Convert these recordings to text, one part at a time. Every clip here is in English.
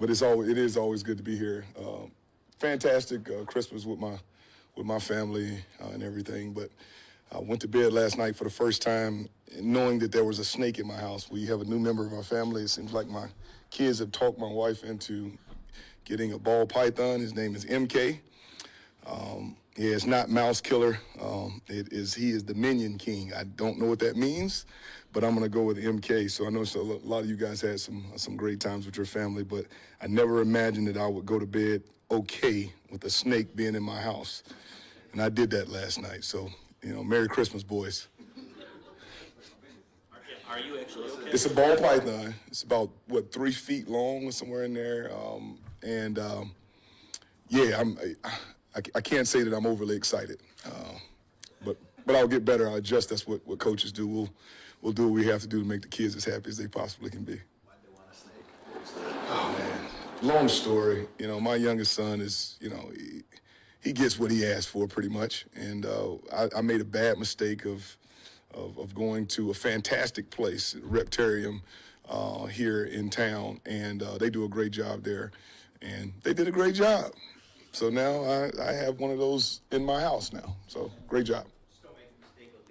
but it is always good to be here. Fantastic Christmas with my family and everything, but I went to bed last night for the first time knowing that there was a snake in my house. We have a new member of our family. It seems like my kids have talked my wife into getting a ball python. His name is MK. It's not Mouse Killer. He is the Minion King. I don't know what that means, but I'm going to go with MK. So I know a lot of you guys had some great times with your family, but I never imagined that I would go to bed okay with a snake being in my house. And I did that last night. So, Merry Christmas, boys. Are you actually okay? It's a ball python. It's about, 3 feet long or somewhere in there. I can't say that I'm overly excited, but I'll get better. I'll adjust. That's what coaches do. We'll do what we have to do to make the kids as happy as they possibly can be. Why'd they want a snake? Oh, man. Long story. My youngest son is, he gets what he asked for pretty much. And I made a bad mistake of going to a fantastic place, Reptarium, here in town. And they do a great job there. And they did a great job. So now I have one of those in my house now. So great job. Just don't make the mistake of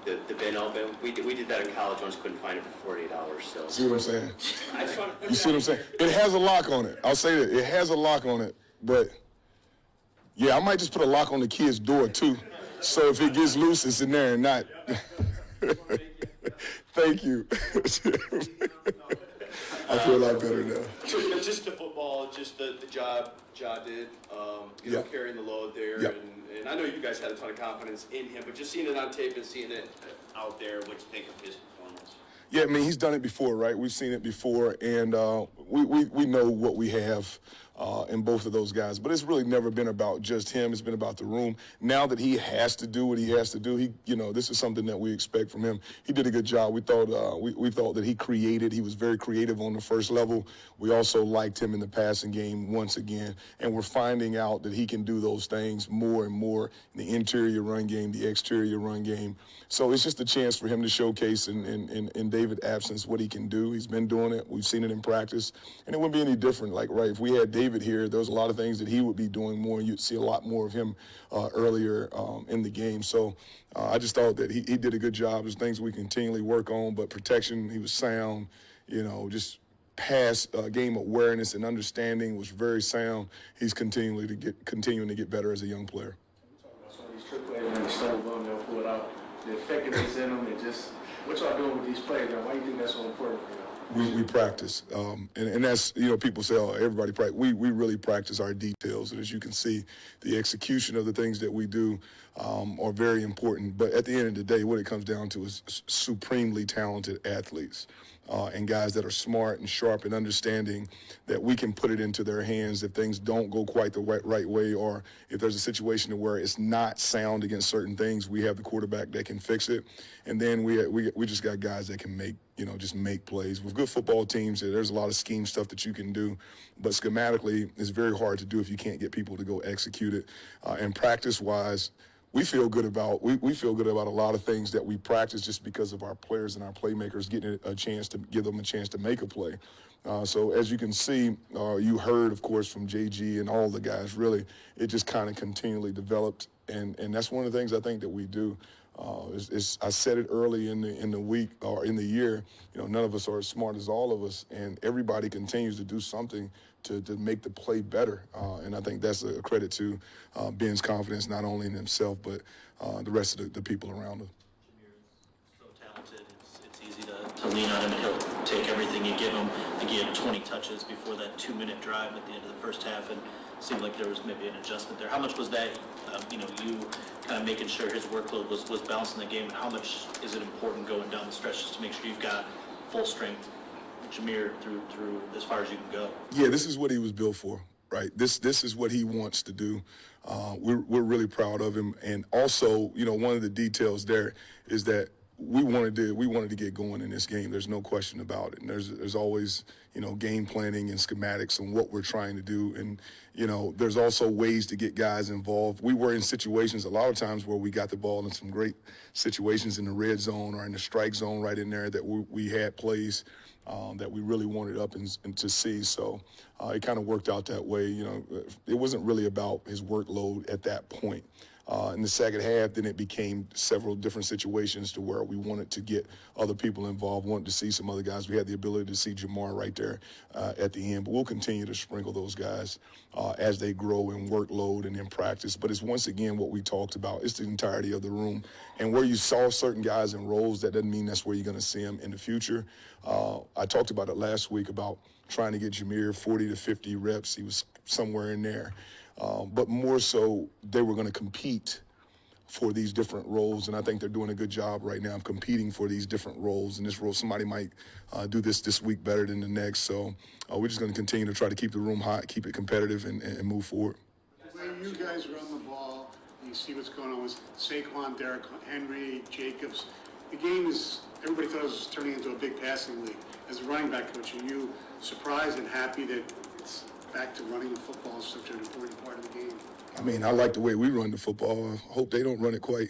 leaving the bin open. We did that in college once, couldn't find it for 48 hours. So See what I'm saying? I just want to You see what I'm saying? It has a lock on it. I'll say that. It has a lock on it. But, yeah, I might just put a lock on the kid's door, too. So if it gets loose, it's in there and not. Thank you. I feel a lot better now. Just the football, just the job Ja did, carrying the load there. Yep. And I know you guys had a ton of confidence in him, but just seeing it on tape and seeing it out there, what you think of his performance? Yeah, I mean, he's done it before, right? We've seen it before, and we know what we have in both of those guys. But it's really never been about just him. It's been about the room. Now that he has to do what he has to do, this is something that we expect from him. He did a good job. We thought we thought that he was very creative on the first level. We also liked him in the passing game once again, and we're finding out that he can do those things more and more in the interior run game, the exterior run game. So it's just a chance for him to showcase in David's absence what he can do. He's been doing it. We've seen it in practice, and it wouldn't be any different. Like, right, if we had David here, there's a lot of things that he would be doing more, and you'd see a lot more of him earlier in the game. So I just thought that he did a good job. There's things we continually work on, but protection, he was sound, just pass game awareness and understanding was very sound. He's continuing to get better as a young player. We talk about some of these trick plays and they stole the ball and they'll pull it out. The effectiveness in them, what y'all doing with these plays, and why do you think that's so important for y'all? We practice, and that's, people say, oh, everybody practice. We really practice our details, and as you can see, the execution of the things that we do are very important. But at the end of the day, what it comes down to is supremely talented athletes and guys that are smart and sharp and understanding that we can put it into their hands if things don't go quite the right way, or if there's a situation where it's not sound against certain things, we have the quarterback that can fix it. And then we just got guys that can just make plays. With good football teams, there's a lot of scheme stuff that you can do, but schematically, it's very hard to do if you can't get people to go execute it. And practice-wise, we feel good about a lot of things that we practice just because of our players and our playmakers getting give them a chance to make a play. So as you can see, you heard, of course, from JG and all the guys, really, it just kind of continually developed. And that's one of the things I think that we do. I said it early in the week or in the year, none of us are as smart as all of us, and everybody continues to do something to make the play better. And I think that's a credit to Ben's confidence, not only in himself, but the rest of the people around him. Jahmyr, so talented, it's easy to lean on him, and he'll take everything you give him. I think he had 20 touches before that 2-minute drive at the end of the first half, and it seemed like there was maybe an adjustment there. How much was that, you kind of making sure his workload was balanced in the game, and how much is it important going down the stretch just to make sure you've got full strength Jahmyr through as far as you can go? Yeah, this is what he was built for, right? This is what he wants to do. We're really proud of him. And also, one of the details there is that we wanted to get going in this game. There's no question about it. And there's always, game planning and schematics on what we're trying to do. And, there's also ways to get guys involved. We were in situations a lot of times where we got the ball in some great situations in the red zone or in the strike zone right in there that we had plays that we really wanted up and to see. So it kind of worked out that way. It wasn't really about his workload at that point. In the second half, then it became several different situations to where we wanted to get other people involved, wanted to see some other guys. We had the ability to see Jahmyr right there at the end. But we'll continue to sprinkle those guys as they grow in workload and in practice. But it's once again what we talked about. It's the entirety of the room. And where you saw certain guys in roles, that doesn't mean that's where you're going to see them in the future. I talked about it last week about trying to get Jahmyr 40 to 50 reps. He was somewhere in there. But more so, they were going to compete for these different roles, and I think they're doing a good job right now of competing for these different roles. In this role, somebody might do this week better than the next. So we're just going to continue to try to keep the room hot, keep it competitive, and move forward. The way you guys run the ball, you see what's going on with Saquon, Derrick Henry, Jacobs. The game is, everybody thought it was turning into a big passing league. As a running back coach, are you surprised and happy that it's back to running the football is such an important part of the game? I mean, I like the way we run the football. I hope they don't run it quite.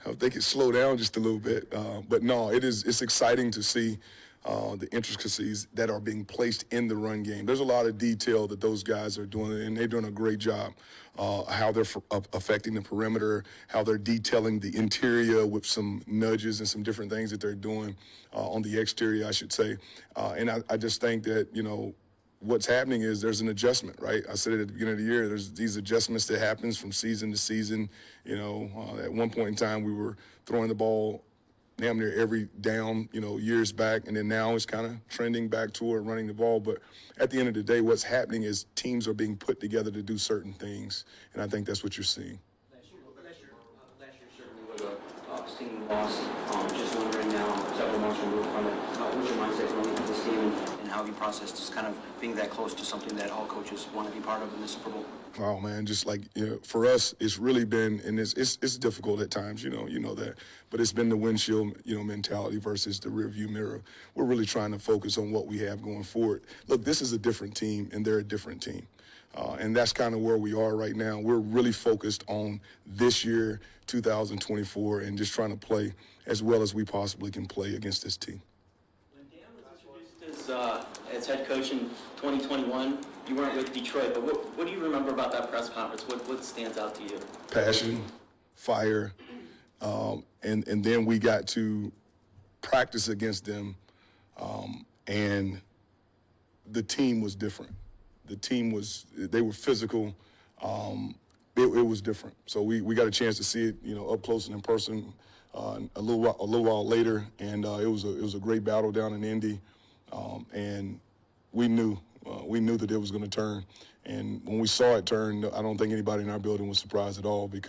I hope they can slow down just a little bit. But no, it's exciting to see the intricacies that are being placed in the run game. There's a lot of detail that those guys are doing, and they're doing a great job. How they're affecting the perimeter, how they're detailing the interior with some nudges and some different things that they're doing on the exterior, I should say. And I just think that, what's happening is there's an adjustment, right? I said it at the beginning of the year, there's these adjustments that happens from season to season. At one point in time, we were throwing the ball damn near every down, years back, and then now it's kind of trending back toward running the ball. But at the end of the day, what's happening is teams are being put together to do certain things, and I think that's what you're seeing. Last year certainly was a stinging loss. Just wondering now, several months removed from it, what's your mindset going into this game and how you process just kind of being that close to something that all coaches want to be part of in the Super Bowl? Oh man, just like for us, it's really been, and it's difficult at times, you know that, but it's been the windshield, mentality versus the rearview mirror. We're really trying to focus on what we have going forward. Look, this is a different team, and they're a different team. And that's kind of where we are right now. We're really focused on this year, 2024, and just trying to play as well as we possibly can play against this team. When Dan was introduced as head coach in 2021, you weren't with Detroit, but what do you remember about that press conference? What stands out to you? Passion, fire, and then we got to practice against them, and the team was different. They were physical. It was different. So we got a chance to see it, up close and in person a little while later, and it was a great battle down in Indy, and we knew that it was going to turn. And when we saw it turn, I don't think anybody in our building was surprised at all because